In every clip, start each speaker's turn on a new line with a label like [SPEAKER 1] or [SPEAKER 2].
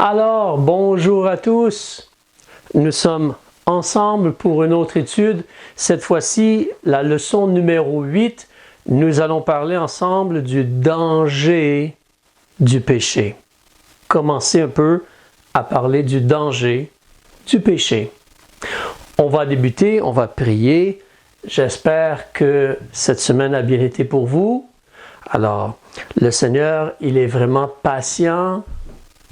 [SPEAKER 1] Alors, bonjour à tous. Nous sommes ensemble pour une autre étude. Cette fois-ci, la leçon numéro 8, nous allons parler ensemble du danger du péché. Commencer un peu à parler du danger du péché. On va débuter, on va prier. J'espère que cette semaine a bien été pour vous. Alors, le Seigneur, il est vraiment patient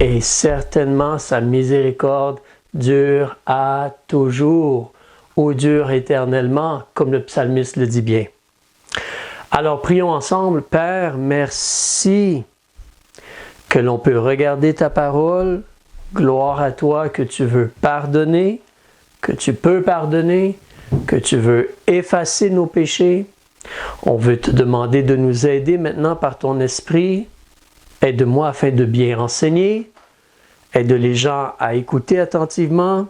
[SPEAKER 1] et certainement sa miséricorde dure à toujours ou dure éternellement, comme le psalmiste le dit bien. Alors, prions ensemble. Père, merci que l'on peut regarder ta parole. Gloire à toi que tu veux pardonner, que tu peux pardonner, que tu veux effacer nos péchés. On veut te demander de nous aider maintenant par ton esprit. Aide-moi afin de bien enseigner. Aide les gens à écouter attentivement.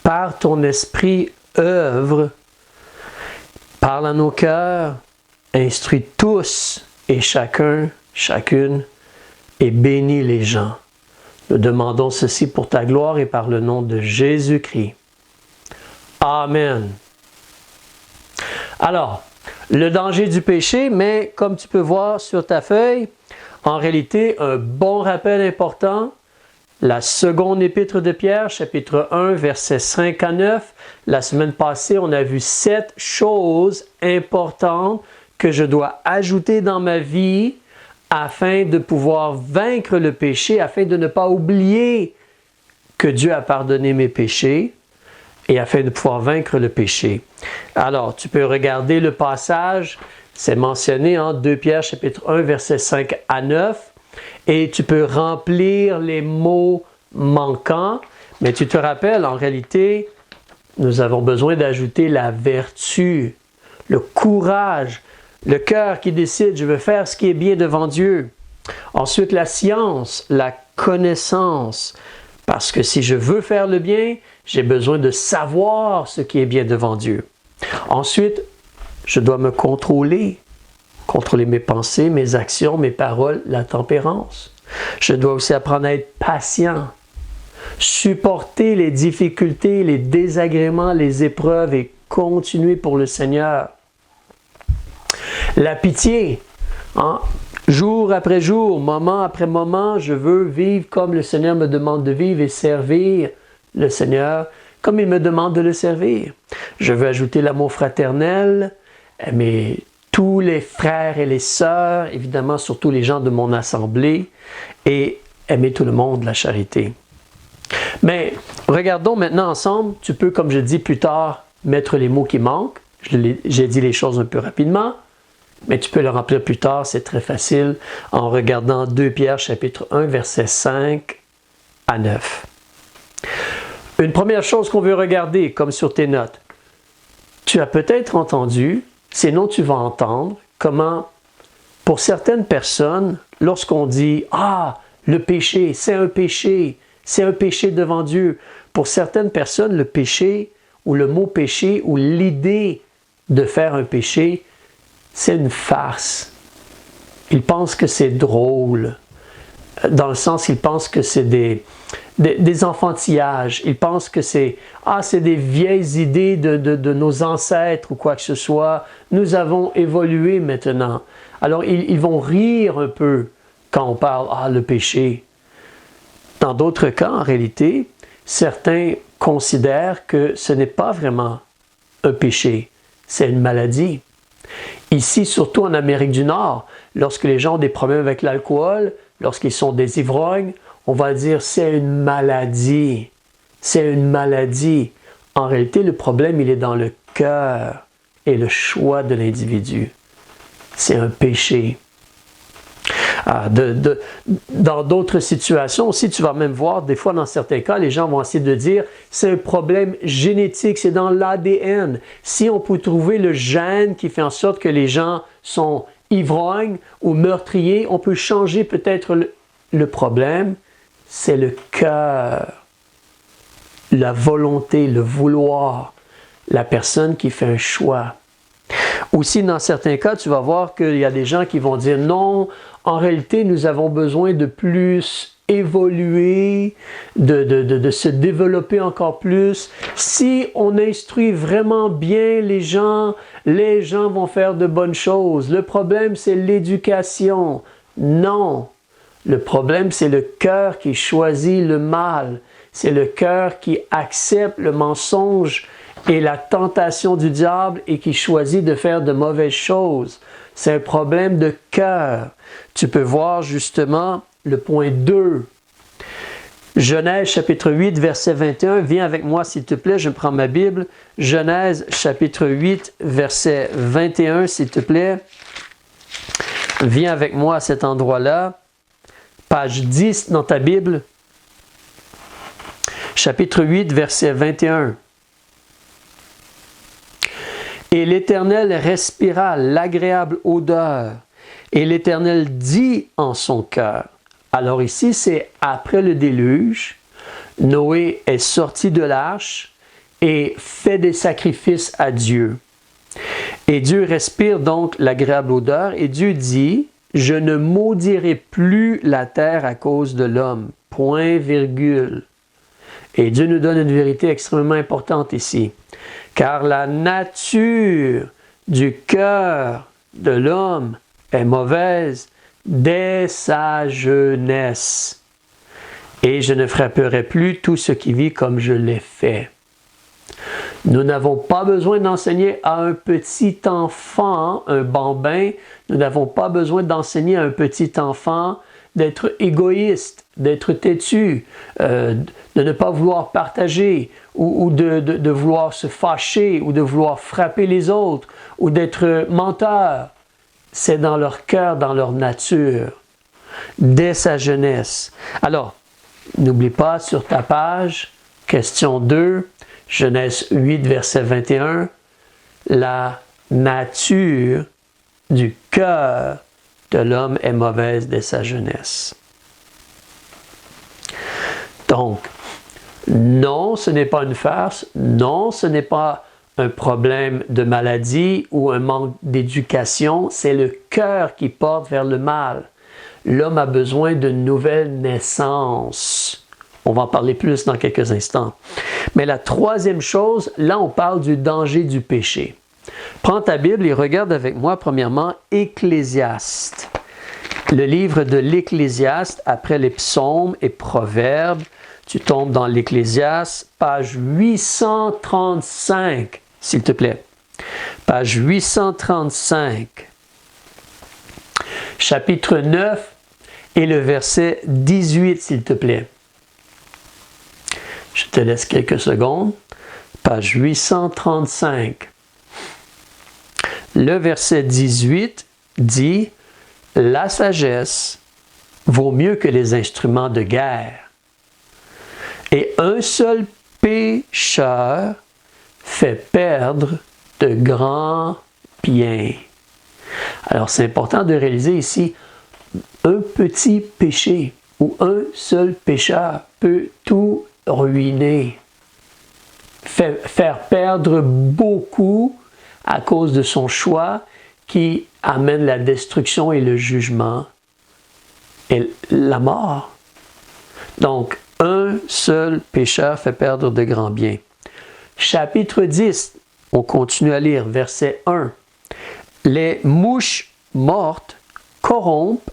[SPEAKER 1] Par ton esprit, œuvre. Parle à nos cœurs. Instruis tous et chacune, et bénis les gens. Nous demandons ceci pour ta gloire et par le nom de Jésus-Christ. Amen. Alors, le danger du péché, mais comme tu peux voir sur ta feuille, en réalité, un bon rappel important, la seconde épître de Pierre, chapitre 1, versets 5 à 9. La semaine passée, on a vu 7 choses importantes que je dois ajouter dans ma vie afin de pouvoir vaincre le péché, afin de ne pas oublier que Dieu a pardonné mes péchés et afin de pouvoir vaincre le péché. Alors, tu peux regarder le passage, c'est mentionné en 2 Pierre chapitre 1, versets 5 à 9, et tu peux remplir les mots manquants, mais tu te rappelles, en réalité, nous avons besoin d'ajouter la vertu, le courage, le cœur qui décide, je veux faire ce qui est bien devant Dieu. Ensuite, la science, la connaissance, parce que si je veux faire le bien, j'ai besoin de savoir ce qui est bien devant Dieu. Ensuite, je dois me contrôler mes pensées, mes actions, mes paroles, la tempérance. Je dois aussi apprendre à être patient, supporter les difficultés, les désagréments, les épreuves et continuer pour le Seigneur. La pitié, jour après jour, moment après moment, je veux vivre comme le Seigneur me demande de vivre et servir le Seigneur comme il me demande de le servir. Je veux ajouter l'amour fraternel, aimer tous les frères et les sœurs, évidemment surtout les gens de mon assemblée, et aimer tout le monde, la charité. Mais regardons maintenant ensemble, tu peux, comme je dis plus tard, mettre les mots qui manquent. J'ai dit les choses un peu rapidement, mais tu peux le remplir plus tard, c'est très facile, en regardant 2 Pierre chapitre 1, versets 5 à 9. Une première chose qu'on veut regarder, comme sur tes notes, tu as peut-être entendu, sinon tu vas entendre, comment, pour certaines personnes, lorsqu'on dit « Ah, le péché, c'est un péché devant Dieu », pour certaines personnes, le péché, ou le mot péché, ou l'idée de faire un péché, c'est une farce. Ils pensent que c'est drôle, dans le sens ils pensent que c'est des enfantillages. Ils pensent que c'est des vieilles idées de nos ancêtres ou quoi que ce soit. Nous avons évolué maintenant. Alors ils vont rire un peu quand on parle le péché. Dans d'autres cas, en réalité, certains considèrent que ce n'est pas vraiment un péché, c'est une maladie. Ici, surtout en Amérique du Nord, lorsque les gens ont des problèmes avec l'alcool, lorsqu'ils sont des ivrognes, on va dire c'est une maladie. C'est une maladie. En réalité, le problème, il est dans le cœur et le choix de l'individu. C'est un péché. Dans d'autres situations aussi, tu vas même voir, des fois dans certains cas, les gens vont essayer de dire c'est un problème génétique, c'est dans l'ADN. Si on peut trouver le gène qui fait en sorte que les gens sont ivrognes ou meurtriers, on peut changer peut-être le problème. C'est le cœur, la volonté, le vouloir, la personne qui fait un choix. Aussi, dans certains cas, tu vas voir qu'il y a des gens qui vont dire non, en réalité, nous avons besoin de plus évoluer, de se développer encore plus. Si on instruit vraiment bien les gens vont faire de bonnes choses. Le problème, c'est l'éducation. Non. Le problème, c'est le cœur qui choisit le mal. C'est le cœur qui accepte le mensonge et la tentation du diable et qui choisit de faire de mauvaises choses. C'est un problème de cœur. Tu peux voir justement le point 2. Genèse chapitre 8, verset 21. Viens avec moi s'il te plaît, je prends ma Bible. Genèse chapitre 8, verset 21, s'il te plaît. Viens avec moi à cet endroit-là. Page 10 dans ta Bible. Chapitre 8, verset 21. Et l'Éternel respira l'agréable odeur, et l'Éternel dit en son cœur. Alors ici, c'est après le déluge, Noé est sorti de l'arche et fait des sacrifices à Dieu. Et Dieu respire donc l'agréable odeur, et Dieu dit, « Je ne maudirai plus la terre à cause de l'homme. » Point, virgule. Et Dieu nous donne une vérité extrêmement importante ici. Car la nature du cœur de l'homme est mauvaise dès sa jeunesse. Et je ne frapperai plus tout ce qui vit comme je l'ai fait. Nous n'avons pas besoin d'enseigner à un petit enfant, un bambin, nous n'avons pas besoin d'enseigner à un petit enfant d'être égoïste, d'être têtu, de ne pas vouloir partager, ou de vouloir se fâcher, ou de vouloir frapper les autres, ou d'être menteur. C'est dans leur cœur, dans leur nature, dès sa jeunesse. Alors, n'oublie pas sur ta page, question 2, Genèse 8, verset 21, la nature du cœur de l'homme est mauvaise dès sa jeunesse. Donc, non, ce n'est pas une farce, non, ce n'est pas un problème de maladie ou un manque d'éducation, c'est le cœur qui porte vers le mal. L'homme a besoin d'une nouvelle naissance. On va en parler plus dans quelques instants. Mais la troisième chose, là on parle du danger du péché. Prends ta Bible et regarde avec moi premièrement Ecclésiaste. Le livre de l'Ecclésiaste, après les psaumes et proverbes, tu tombes dans l'Ecclésiaste, page 835, s'il te plaît. Page 835. Chapitre 9 et le verset 18, s'il te plaît. Je te laisse quelques secondes. Page 835. Le verset 18 dit « La sagesse vaut mieux que les instruments de guerre. Et un seul pécheur fait perdre de grands biens. » Alors c'est important de réaliser ici, un petit péché ou un seul pécheur peut tout ruiner, faire perdre beaucoup à cause de son choix qui amène la destruction et le jugement et la mort. Donc, un seul pécheur fait perdre de grands biens. Chapitre 10, on continue à lire, verset 1. Les mouches mortes corrompent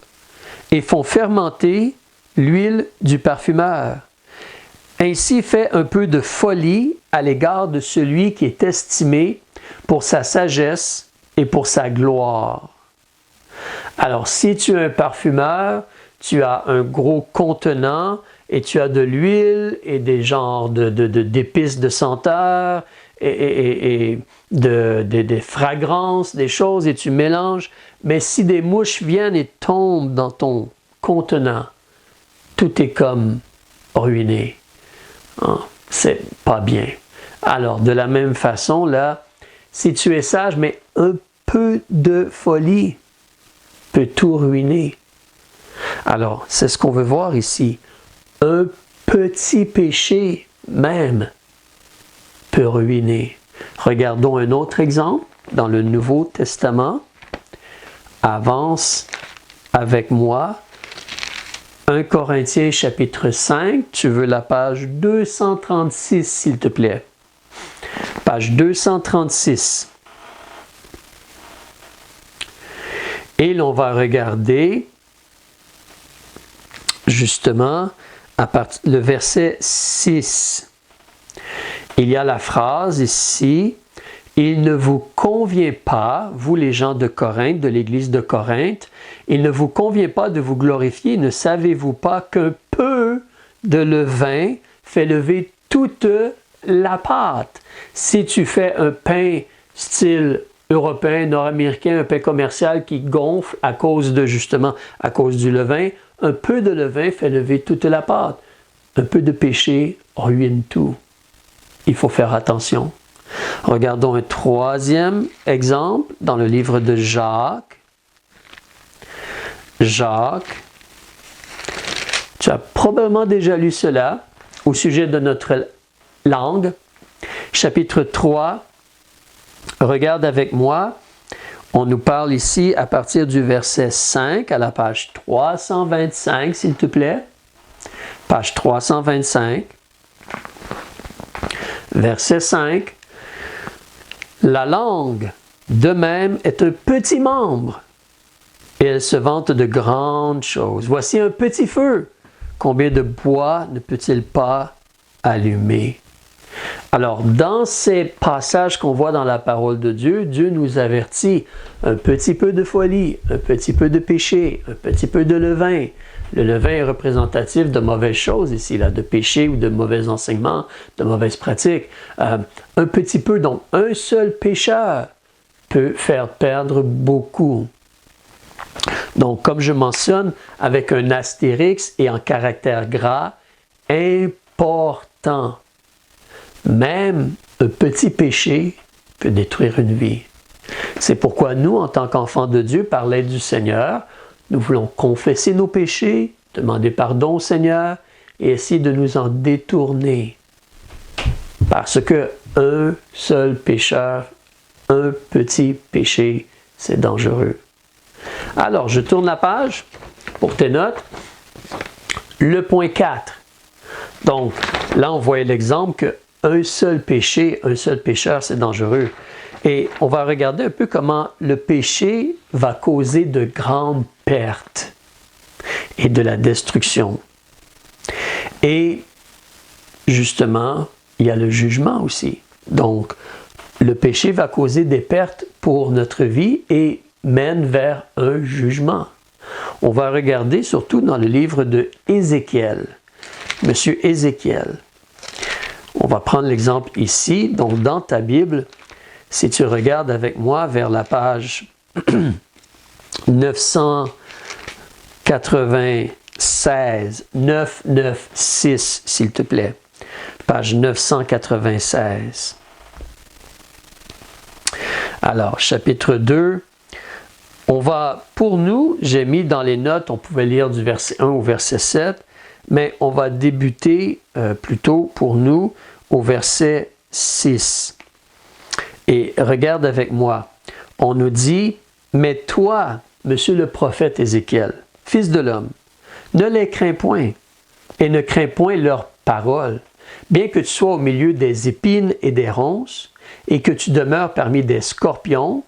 [SPEAKER 1] et font fermenter l'huile du parfumeur. Ainsi fait un peu de folie à l'égard de celui qui est estimé pour sa sagesse et pour sa gloire. Alors, si tu es un parfumeur, tu as un gros contenant et tu as de l'huile et des genres d'épices de senteur et des fragrances, des choses, et tu mélanges. Mais si des mouches viennent et tombent dans ton contenant, tout est comme ruiné. Hein? C'est pas bien. Alors, de la même façon, là, si tu es sage, mais un peu de folie peut tout ruiner. Alors, c'est ce qu'on veut voir ici. Un petit péché même peut ruiner. Regardons un autre exemple dans le Nouveau Testament. Avance avec moi. 1 1 Corinthiens chapitre 5, tu veux la page 236 s'il te plaît. Page 236. Et l'on va regarder justement à partir le verset 6. Il y a la phrase ici, « Il ne vous convient pas, vous les gens de Corinthe, de l'église de Corinthe, il ne vous convient pas de vous glorifier, ne savez-vous pas qu'un peu de levain fait lever toute la pâte? » Si tu fais un pain style européen, nord-américain, un pain commercial qui gonfle à cause du levain, un peu de levain fait lever toute la pâte. Un peu de péché ruine tout. Il faut faire attention. Regardons un troisième exemple dans le livre de Jacques. Jacques, tu as probablement déjà lu cela au sujet de notre langue. Chapitre 3, regarde avec moi. On nous parle ici à partir du verset 5 à la page 325, s'il te plaît. Page 325. Verset 5. La langue, de même, est un petit membre, et elle se vante de grandes choses. Voici un petit feu. Combien de bois ne peut-il pas allumer? Alors, dans ces passages qu'on voit dans la parole de Dieu, Dieu nous avertit un petit peu de folie, un petit peu de péché, un petit peu de levain. Le levain est représentatif de mauvaises choses ici, là, de péché ou de mauvais enseignements, de mauvaises pratiques. Un petit peu, donc un seul pécheur peut faire perdre beaucoup. Donc, comme je mentionne, avec un astérix et en caractère gras, important. Même un petit péché peut détruire une vie. C'est pourquoi nous, en tant qu'enfants de Dieu, par l'aide du Seigneur, nous voulons confesser nos péchés, demander pardon au Seigneur et essayer de nous en détourner. Parce que un seul pécheur, un petit péché, c'est dangereux. Alors, je tourne la page pour tes notes. Le point 4. Donc, là, on voit l'exemple qu'un seul péché, un seul pécheur, c'est dangereux. Et on va regarder un peu comment le péché va causer de grandes pertes et de la destruction. Et justement, il y a le jugement aussi. Donc, le péché va causer des pertes pour notre vie et mène vers un jugement. On va regarder surtout dans le livre de Ézéchiel. Monsieur Ézéchiel. On va prendre l'exemple ici. Donc, dans ta Bible, si tu regardes avec moi vers la page 996, 996, s'il te plaît. Page 996. Alors, chapitre 2. On va, pour nous, j'ai mis dans les notes, on pouvait lire du verset 1 au verset 7, mais on va débuter plutôt pour nous au verset 6. Et regarde avec moi, on nous dit, « Mais toi, monsieur le prophète Ézéchiel, fils de l'homme, ne les crains point, et ne crains point leurs paroles, bien que tu sois au milieu des épines et des ronces, et que tu demeures parmi des scorpions,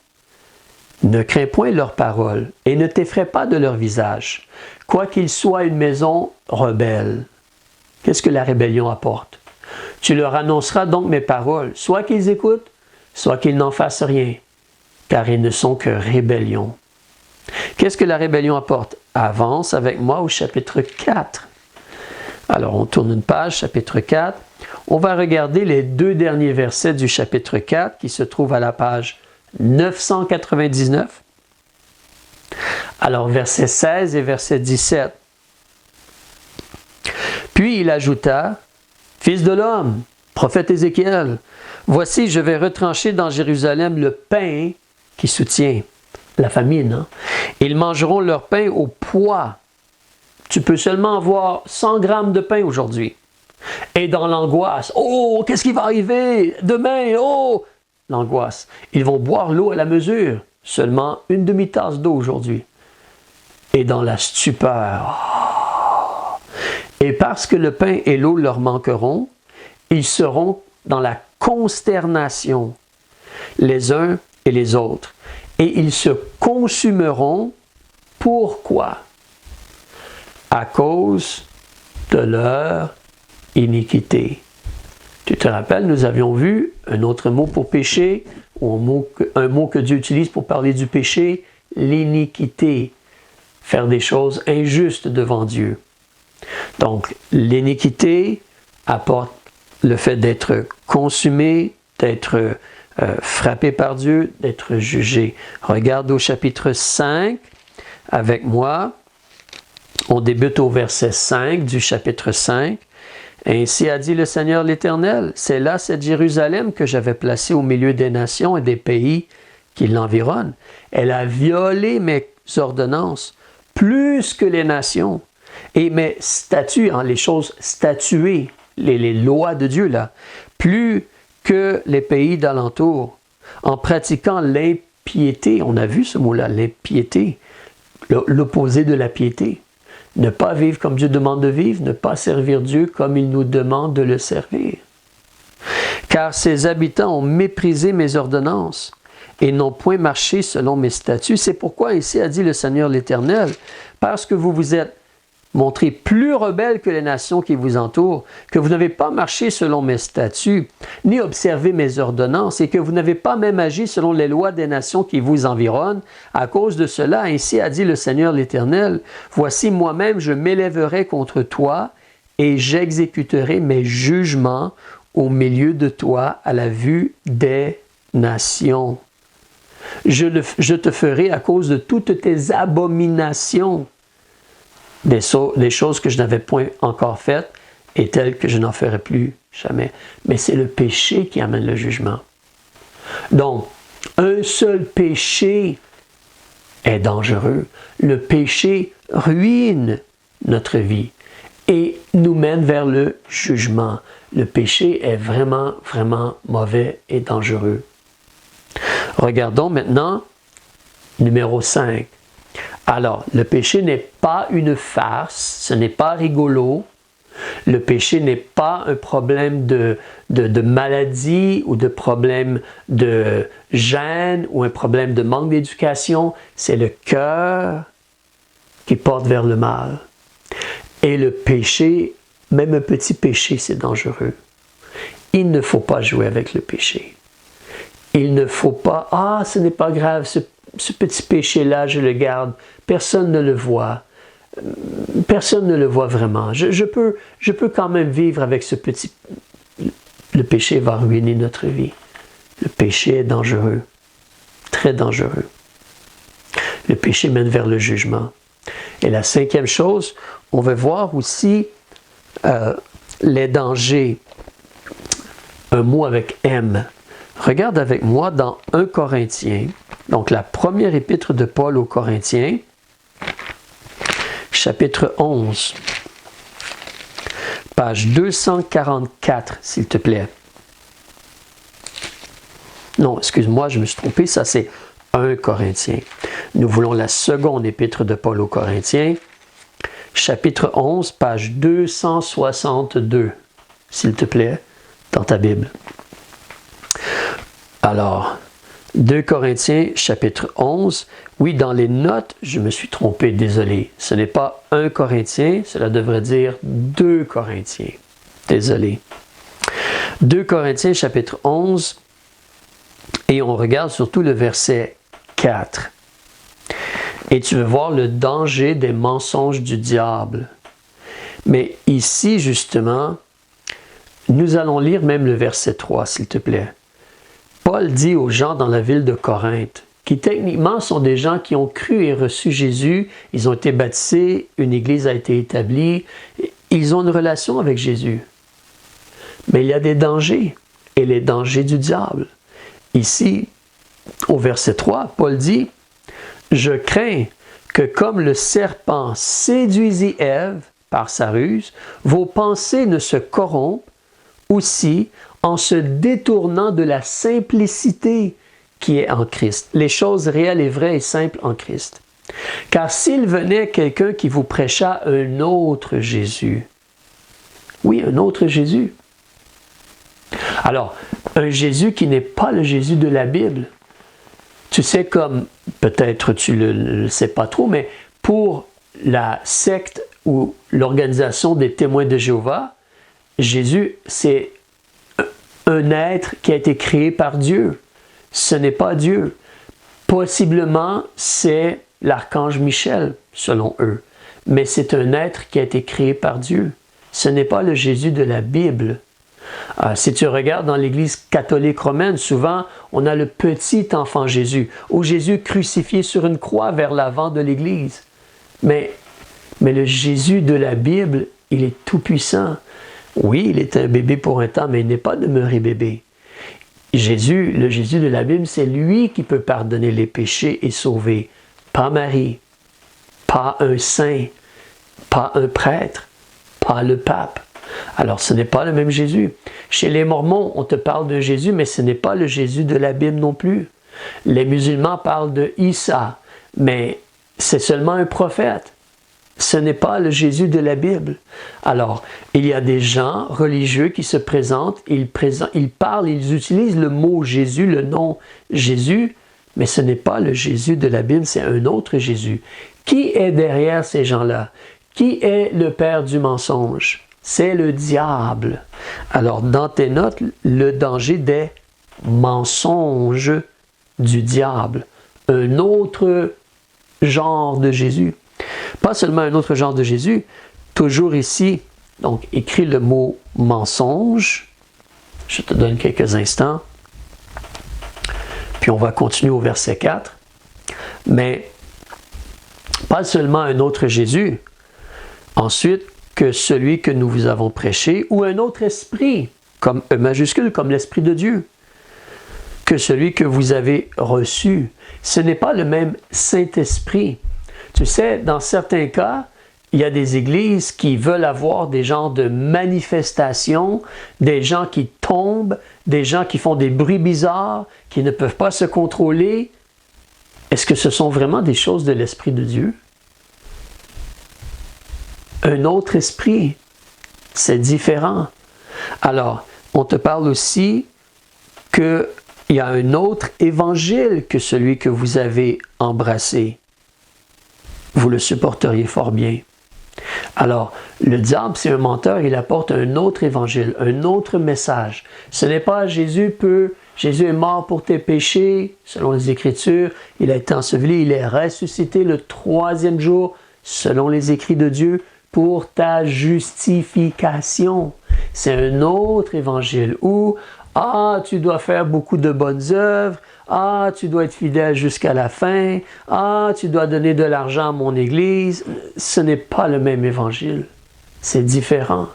[SPEAKER 1] ne crains point leurs paroles, et ne t'effraie pas de leur visage, quoiqu'ils soient une maison rebelle. » Qu'est-ce que la rébellion apporte? Tu leur annonceras donc mes paroles, soit qu'ils écoutent, soit qu'ils n'en fassent rien, car ils ne sont que rébellion. Qu'est-ce que la rébellion apporte? Avance avec moi au chapitre 4. Alors, on tourne une page, chapitre 4. On va regarder les deux derniers versets du chapitre 4 qui se trouvent à la page 999. Alors, verset 16 et verset 17. Puis il ajouta, « Fils de l'homme, prophète Ézéchiel, voici, je vais retrancher dans Jérusalem le pain qui soutient la famine. Hein? Ils mangeront leur pain au poids. Tu peux seulement avoir 100 grammes de pain aujourd'hui. Et dans l'angoisse, oh, qu'est-ce qui va arriver demain? Oh, l'angoisse. Ils vont boire l'eau à la mesure, seulement une demi-tasse d'eau aujourd'hui. Et dans la stupeur, oh, Et parce que le pain et l'eau leur manqueront, ils seront dans la consternation, les uns et les autres. Et ils se consumeront. Pourquoi? À cause de leur iniquité. Tu te rappelles, nous avions vu un autre mot pour péché, ou un mot que Dieu utilise pour parler du péché, l'iniquité. Faire des choses injustes devant Dieu. Donc, l'iniquité apporte le fait d'être consumé, d'être frappé par Dieu, d'être jugé. Regarde au chapitre 5 avec moi. On débute au verset 5 du chapitre 5. « Ainsi a dit le Seigneur l'Éternel, c'est là cette Jérusalem que j'avais placée au milieu des nations et des pays qui l'environnent. Elle a violé mes ordonnances plus que les nations. Et mes statuts, les choses statuées, les lois de Dieu là, plus que les pays d'alentour, en pratiquant l'impiété. » On a vu ce mot-là, l'impiété, l'opposé de la piété. Ne pas vivre comme Dieu demande de vivre, ne pas servir Dieu comme il nous demande de le servir. Car ses habitants ont méprisé mes ordonnances et n'ont point marché selon mes statuts. C'est pourquoi ainsi a dit le Seigneur l'Éternel, parce que vous vous êtes montrés plus rebelles que les nations qui vous entourent, que vous n'avez pas marché selon mes statuts, ni observé mes ordonnances, et que vous n'avez pas même agi selon les lois des nations qui vous environnent. À cause de cela, ainsi a dit le Seigneur l'Éternel, voici moi-même je m'élèverai contre toi, et j'exécuterai mes jugements au milieu de toi à la vue des nations. Je te ferai à cause de toutes tes abominations, des choses que je n'avais point encore faites et telles que je n'en ferai plus jamais. Mais c'est le péché qui amène le jugement. Donc, un seul péché est dangereux. Le péché ruine notre vie et nous mène vers le jugement. Le péché est vraiment, vraiment mauvais et dangereux. Regardons maintenant numéro 5. Alors, le péché n'est pas une farce, ce n'est pas rigolo. Le péché n'est pas un problème de maladie ou de problème de gêne ou un problème de manque d'éducation. C'est le cœur qui porte vers le mal. Et le péché, même un petit péché, c'est dangereux. Il ne faut pas jouer avec le péché. Il ne faut pas, ce n'est pas grave, ce petit péché-là, je le garde. Personne ne le voit. Personne ne le voit vraiment. Je peux quand même vivre avec ce petit... Le péché va ruiner notre vie. Le péché est dangereux. Très dangereux. Le péché mène vers le jugement. Et la 5e chose, on va voir aussi les dangers. Un mot avec M. Regarde avec moi dans 1 Corinthiens, donc la première épître de Paul aux Corinthiens, chapitre 11, page 244, s'il te plaît. Non, excuse-moi, je me suis trompé, ça c'est 1 Corinthiens. Nous voulons la seconde épître de Paul aux Corinthiens, chapitre 11, page 262, s'il te plaît, dans ta Bible. Alors, 2 Corinthiens, chapitre 11. Oui, dans les notes, je me suis trompé, désolé. Ce n'est pas 1 Corinthien, cela devrait dire 2 Corinthiens. Désolé. 2 Corinthiens, chapitre 11, et on regarde surtout le verset 4. Et tu veux voir le danger des mensonges du diable. Mais ici, justement, nous allons lire même le verset 3, s'il te plaît. Paul dit aux gens dans la ville de Corinthe, qui techniquement sont des gens qui ont cru et reçu Jésus, ils ont été baptisés, une église a été établie, ils ont une relation avec Jésus. Mais il y a des dangers, et les dangers du diable. Ici, au verset 3, Paul dit, « Je crains que comme le serpent séduisit Ève par sa ruse, vos pensées ne se corrompent aussi en se détournant de la simplicité qui est en Christ. Les choses réelles et vraies et simples en Christ. Car s'il venait quelqu'un qui vous prêcha un autre Jésus, Oui, un autre Jésus. Alors, un Jésus qui n'est pas le Jésus de la Bible. Tu sais, comme, peut-être tu ne le sais pas trop, mais pour la secte ou l'organisation des témoins de Jéhovah, Jésus, c'est un être qui a été créé par Dieu. Ce n'est pas Dieu. Possiblement, c'est l'archange Michel, selon eux. Mais c'est un être qui a été créé par Dieu. Ce n'est pas le Jésus de la Bible. Si tu regardes dans l'Église catholique romaine, souvent, on a le petit enfant Jésus, ou Jésus crucifié sur une croix vers l'avant de l'Église. Mais le Jésus de la Bible, il est tout-puissant. Oui, il est un bébé pour un temps, mais il n'est pas demeuré bébé. Jésus, le Jésus de la Bible, c'est lui qui peut pardonner les péchés et sauver. Pas Marie, pas un saint, pas un prêtre, pas le pape. Alors, ce n'est pas le même Jésus. Chez les Mormons, on te parle de Jésus, mais ce n'est pas le Jésus de la Bible non plus. Les musulmans parlent de Isa, mais c'est seulement un prophète. Ce n'est pas le Jésus de la Bible. Alors, il y a des gens religieux qui se présentent, ils parlent, ils utilisent le mot Jésus, le nom Jésus, mais ce n'est pas le Jésus de la Bible, c'est un autre Jésus. Qui est derrière ces gens-là? Qui est le père du mensonge? C'est le diable. Alors, dans tes notes, le danger des mensonges du diable. Un autre genre de Jésus. Pas seulement un autre genre de Jésus, toujours ici, donc écris le mot mensonge. Je te donne quelques instants. Puis on va continuer au verset 4. Mais pas seulement un autre Jésus. Ensuite, que celui que nous vous avons prêché, ou un autre esprit, comme E majuscule, comme l'Esprit de Dieu, que celui que vous avez reçu. Ce n'est pas le même Saint-Esprit. Tu sais, dans certains cas, il y a des églises qui veulent avoir des genres de manifestations, des gens qui tombent, des gens qui font des bruits bizarres, qui ne peuvent pas se contrôler. Est-ce que ce sont vraiment des choses de l'Esprit de Dieu? Un autre esprit, c'est différent. Alors, on te parle aussi qu'il y a un autre évangile que celui que vous avez embrassé. Vous le supporteriez fort bien. Alors, le diable, c'est un menteur, il apporte un autre évangile, un autre message. Ce n'est pas Jésus est mort pour tes péchés, selon les Écritures, il a été enseveli, il est ressuscité le 3e jour, selon les écrits de Dieu, pour ta justification. C'est un autre évangile où, tu dois faire beaucoup de bonnes œuvres, tu dois être fidèle jusqu'à la fin, tu dois donner de l'argent à mon église. Ce n'est pas le même évangile. C'est différent.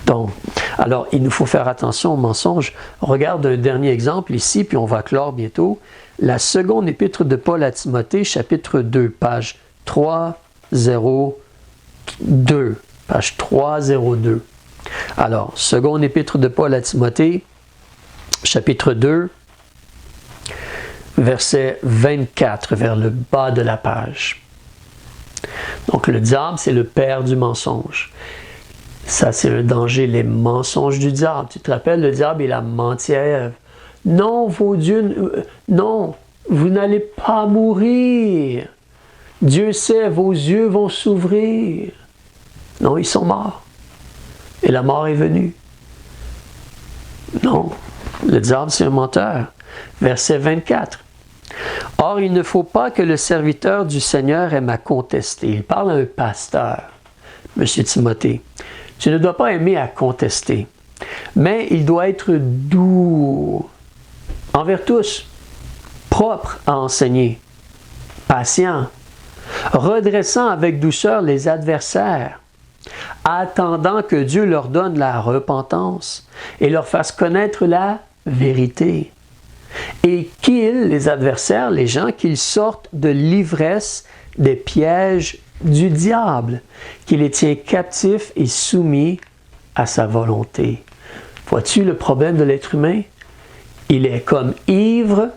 [SPEAKER 1] Donc, alors, il nous faut faire attention aux mensonges. Regarde un dernier exemple ici, puis on va clore bientôt. La seconde épître de Paul à Timothée, chapitre 2, page 302. Page 302. Alors, seconde épître de Paul à Timothée, chapitre 2, verset 24, vers le bas de la page. Donc, le diable, c'est le père du mensonge. Ça, c'est un danger, les mensonges du diable. Tu te rappelles, le diable, il a menti à Ève. Non, non, vous n'allez pas mourir. Dieu sait, vos yeux vont s'ouvrir. Non, ils sont morts. Et la mort est venue. Non, le diable, c'est un menteur. Verset 24. Or, il ne faut pas que le serviteur du Seigneur aime à contester. Il parle à un pasteur, M. Timothée. Tu ne dois pas aimer à contester, mais il doit être doux envers tous, propre à enseigner, patient, redressant avec douceur les adversaires, attendant que Dieu leur donne la repentance et leur fasse connaître la vérité. Et qu'ils, les adversaires, les gens, qu'ils sortent de l'ivresse des pièges du diable, qui les tient captifs et soumis à sa volonté. Vois-tu le problème de l'être humain? Il est comme ivre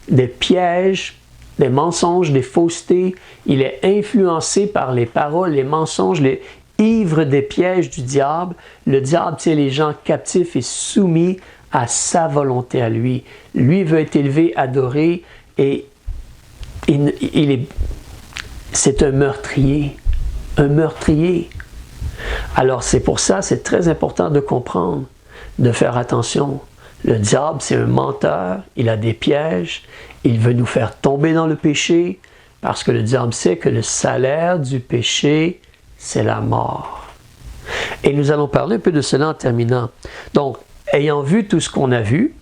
[SPEAKER 1] des pièges, des mensonges, des faussetés. Il est influencé par les paroles, les mensonges. ivre des pièges du diable. Le diable tient les gens captifs et soumis à sa volonté à lui. Lui veut être élevé, adoré, et c'est un meurtrier. Un meurtrier. Alors c'est pour ça, c'est très important de comprendre, de faire attention. Le diable, c'est un menteur, il a des pièges, il veut nous faire tomber dans le péché, parce que le diable sait que le salaire du péché, c'est la mort. Et nous allons parler un peu de cela en terminant. Donc, ayant vu tout ce qu'on a vu,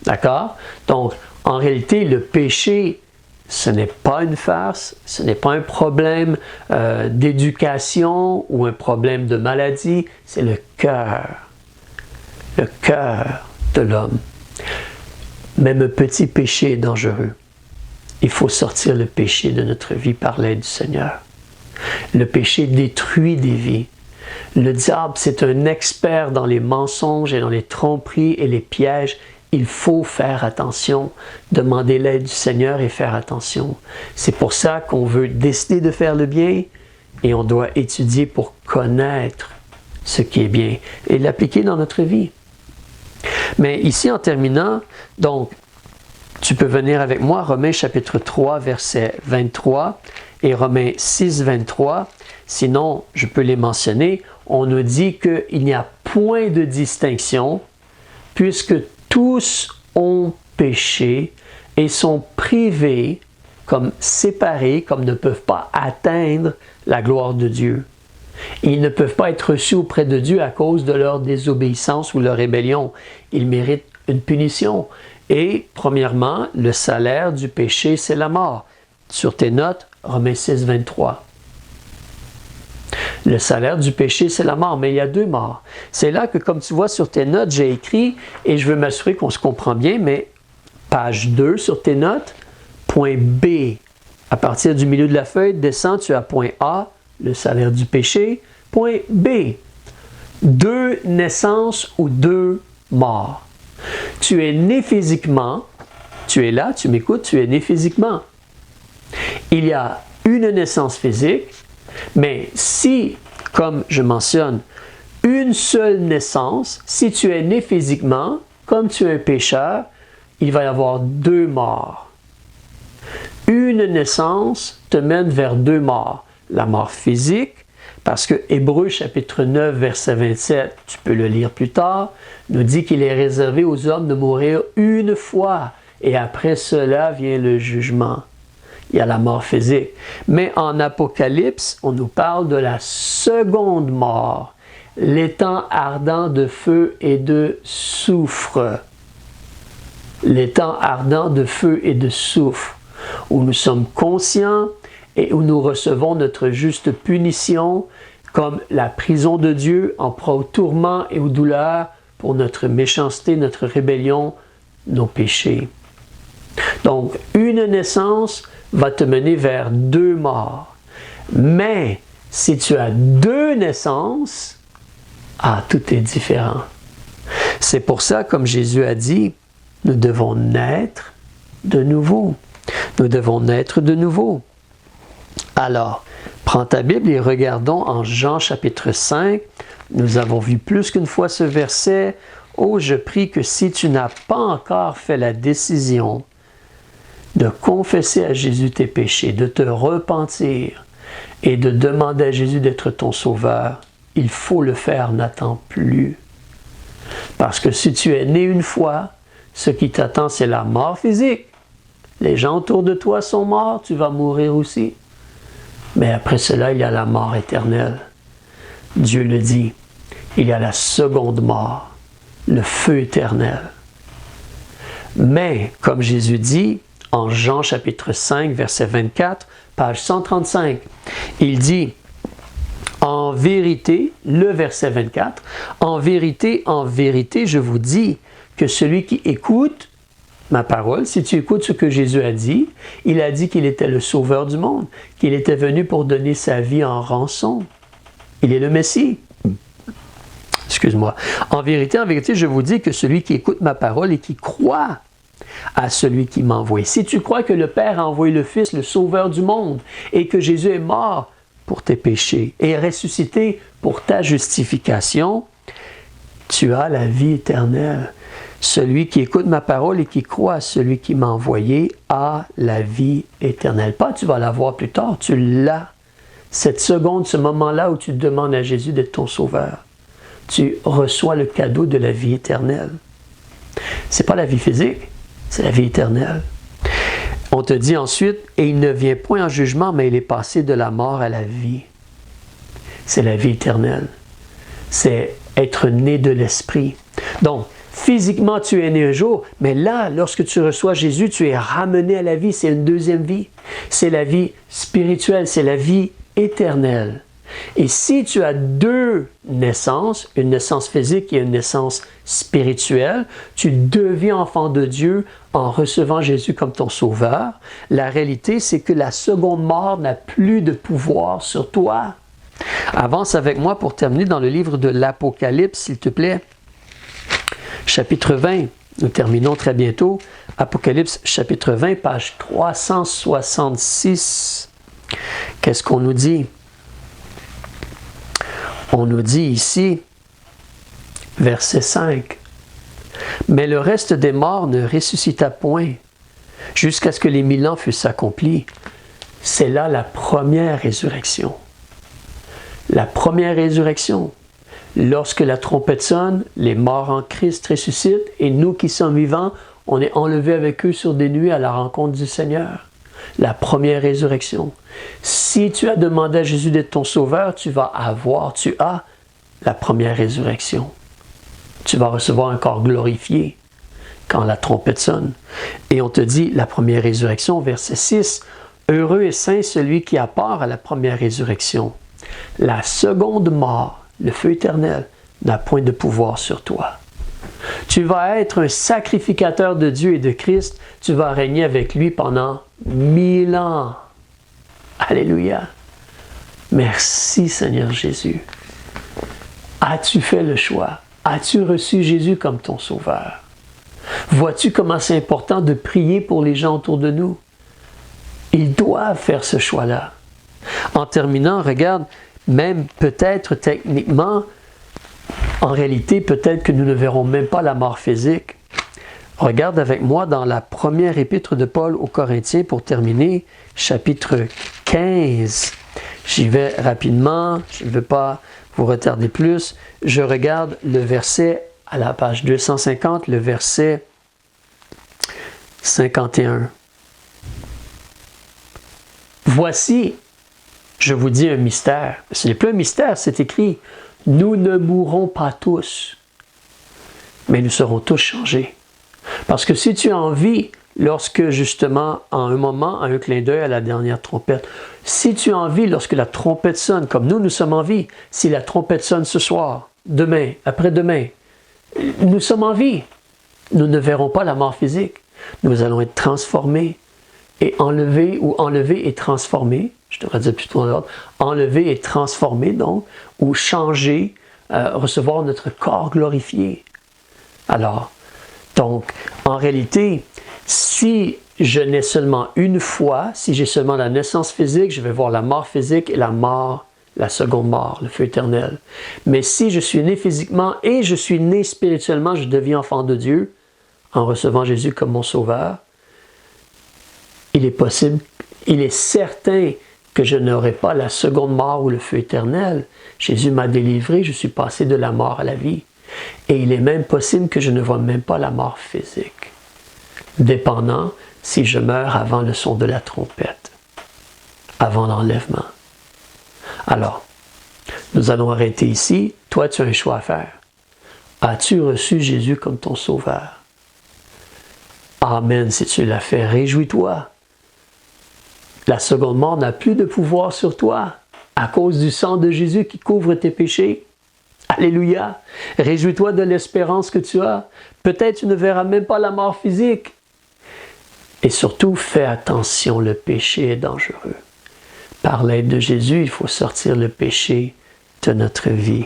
[SPEAKER 1] d'accord? Donc, en réalité, le péché, ce n'est pas une farce, ce n'est pas un problème d'éducation ou un problème de maladie, c'est le cœur de l'homme. Même un petit péché est dangereux. Il faut sortir le péché de notre vie par l'aide du Seigneur. Le péché détruit des vies. Le diable, c'est un expert dans les mensonges et dans les tromperies et les pièges. Il faut faire attention, demander l'aide du Seigneur et faire attention. C'est pour ça qu'on veut décider de faire le bien et on doit étudier pour connaître ce qui est bien et l'appliquer dans notre vie. Mais ici, en terminant, donc, tu peux venir avec moi, Romains chapitre 3, verset 23 et Romains 6, 23. Sinon, je peux les mentionner. On nous dit qu'il n'y a point de distinction puisque tous ont péché et sont privés, comme séparés, comme ne peuvent pas atteindre la gloire de Dieu. Ils ne peuvent pas être reçus auprès de Dieu à cause de leur désobéissance ou leur rébellion. Ils méritent une punition. Et, premièrement, le salaire du péché, c'est la mort. Sur tes notes, Romains 6, 23. Le salaire du péché, c'est la mort, mais il y a deux morts. C'est là que, comme tu vois sur tes notes, j'ai écrit, et je veux m'assurer qu'on se comprend bien, mais page 2 sur tes notes, point B. À partir du milieu de la feuille, descends, tu as point A, le salaire du péché, point B. 2 naissances ou 2 morts. Tu es né physiquement, tu es là, tu m'écoutes, tu es né physiquement. Il y a une naissance physique, mais si, comme je mentionne, une seule naissance, si tu es né physiquement, comme tu es un pécheur, il va y avoir 2 morts. Une naissance te mène vers 2 morts. La mort physique, parce que Hébreux chapitre 9, verset 27, tu peux le lire plus tard, nous dit qu'il est réservé aux hommes de mourir une fois, et après cela vient le jugement. Il y a la mort physique. Mais en Apocalypse, on nous parle de la seconde mort, l'étang ardent de feu et de soufre. L'étang ardent de feu et de soufre, où nous sommes conscients et où nous recevons notre juste punition, comme la prison de Dieu en proie au tourment et aux douleurs pour notre méchanceté, notre rébellion, nos péchés. Donc, une naissance va te mener vers 2 morts. Mais, si tu as 2 naissances, tout est différent. C'est pour ça, comme Jésus a dit, nous devons naître de nouveau. Nous devons naître de nouveau. Alors, prends ta Bible et regardons en Jean chapitre 5. Nous avons vu plus qu'une fois ce verset. « Oh, je prie que si tu n'as pas encore fait la décision de confesser à Jésus tes péchés, de te repentir et de demander à Jésus d'être ton sauveur, il faut le faire, n'attends plus. Parce que si tu es né une fois, ce qui t'attend, c'est la mort physique. Les gens autour de toi sont morts, tu vas mourir aussi. Mais après cela, il y a la mort éternelle. Dieu le dit, il y a la seconde mort, le feu éternel. Mais, comme Jésus dit, en Jean chapitre 5, verset 24, page 135, il dit, en vérité, le verset 24, en vérité, je vous dis que celui qui écoute ma parole, si tu écoutes ce que Jésus a dit, il a dit qu'il était le sauveur du monde, qu'il était venu pour donner sa vie en rançon. Il est le Messie. Excuse-moi. En vérité, je vous dis que celui qui écoute ma parole et qui croit à celui qui m'a envoyé. Si tu crois que le Père a envoyé le Fils, le sauveur du monde, et que Jésus est mort pour tes péchés et est ressuscité pour ta justification, tu as la vie éternelle. Celui qui écoute ma parole et qui croit à celui qui m'a envoyé a la vie éternelle. Pas tu vas l'avoir plus tard, tu l'as. Cette seconde, ce moment-là où tu demandes à Jésus d'être ton sauveur, tu reçois le cadeau de la vie éternelle. Ce n'est pas la vie physique, c'est la vie éternelle. On te dit ensuite, et il ne vient point en jugement, mais il est passé de la mort à la vie. C'est la vie éternelle. C'est être né de l'Esprit. Donc, physiquement, tu es né un jour, mais là, lorsque tu reçois Jésus, tu es ramené à la vie. C'est une deuxième vie. C'est la vie spirituelle, c'est la vie éternelle. Et si tu as deux naissances, une naissance physique et une naissance spirituelle, tu deviens enfant de Dieu en recevant Jésus comme ton sauveur. La réalité, c'est que la seconde mort n'a plus de pouvoir sur toi. Avance avec moi pour terminer dans le livre de l'Apocalypse, s'il te plaît. Chapitre 20, nous terminons très bientôt. Apocalypse, chapitre 20, page 366. Qu'est-ce qu'on nous dit? On nous dit ici, verset 5, « Mais le reste des morts ne ressuscita point, jusqu'à ce que les 1000 ans fussent accomplis. » C'est là la première résurrection. La première résurrection. Lorsque la trompette sonne, les morts en Christ ressuscitent, et nous qui sommes vivants, on est enlevés avec eux sur des nuées à la rencontre du Seigneur. La première résurrection. Si tu as demandé à Jésus d'être ton sauveur, tu as la première résurrection. Tu vas recevoir un corps glorifié quand la trompette sonne. Et on te dit, la première résurrection, verset 6, « Heureux et saint celui qui a part à la première résurrection. La seconde mort, le feu éternel, n'a point de pouvoir sur toi. » Tu vas être un sacrificateur de Dieu et de Christ. Tu vas régner avec lui pendant 1000 ans. Alléluia. Merci Seigneur Jésus. As-tu fait le choix? As-tu reçu Jésus comme ton sauveur? Vois-tu comment c'est important de prier pour les gens autour de nous? Ils doivent faire ce choix-là. En terminant, regarde, même peut-être techniquement, en réalité, peut-être que nous ne verrons même pas la mort physique. Regarde avec moi dans la première épître de Paul aux Corinthiens pour terminer, chapitre 15. J'y vais rapidement, je ne veux pas vous retarder plus. Je regarde le verset à la page 250, le verset 51. Voici, je vous dis un mystère. Ce n'est plus un mystère, c'est écrit. Nous ne mourrons pas tous, mais nous serons tous changés. Parce que si tu es en vie, lorsque justement, en un moment, à un clin d'œil à la dernière trompette, si tu es en vie lorsque la trompette sonne, comme nous sommes en vie, si la trompette sonne ce soir, demain, après-demain, nous sommes en vie. Nous ne verrons pas la mort physique. Nous allons être transformés et enlevés et transformés. Je devrais dire plutôt dans l'ordre, enlever et transformer donc, ou changer, recevoir notre corps glorifié. Alors, donc, en réalité, si je nais seulement une fois, si j'ai seulement la naissance physique, je vais voir la mort physique et la mort, la seconde mort, le feu éternel. Mais si je suis né physiquement et je suis né spirituellement, je deviens enfant de Dieu en recevant Jésus comme mon sauveur, il est possible, il est certain que je n'aurai pas la seconde mort ou le feu éternel. Jésus m'a délivré, je suis passé de la mort à la vie. Et il est même possible que je ne vois même pas la mort physique, dépendant si je meurs avant le son de la trompette, avant l'enlèvement. Alors, nous allons arrêter ici. Toi, tu as un choix à faire. As-tu reçu Jésus comme ton sauveur? Amen, si tu l'as fait, réjouis-toi. La seconde mort n'a plus de pouvoir sur toi à cause du sang de Jésus qui couvre tes péchés. Alléluia! Réjouis-toi de l'espérance que tu as. Peut-être tu ne verras même pas la mort physique. Et surtout, fais attention, le péché est dangereux. Par l'aide de Jésus, il faut sortir le péché de notre vie.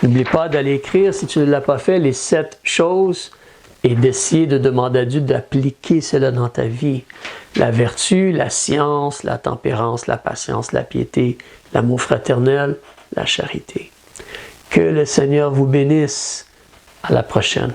[SPEAKER 1] N'oublie pas d'aller écrire, si tu ne l'as pas fait, les 7 choses et d'essayer de demander à Dieu d'appliquer cela dans ta vie. la vertu, la science, la tempérance, la patience, la piété, l'amour fraternel, la charité. Que le Seigneur vous bénisse. À la prochaine.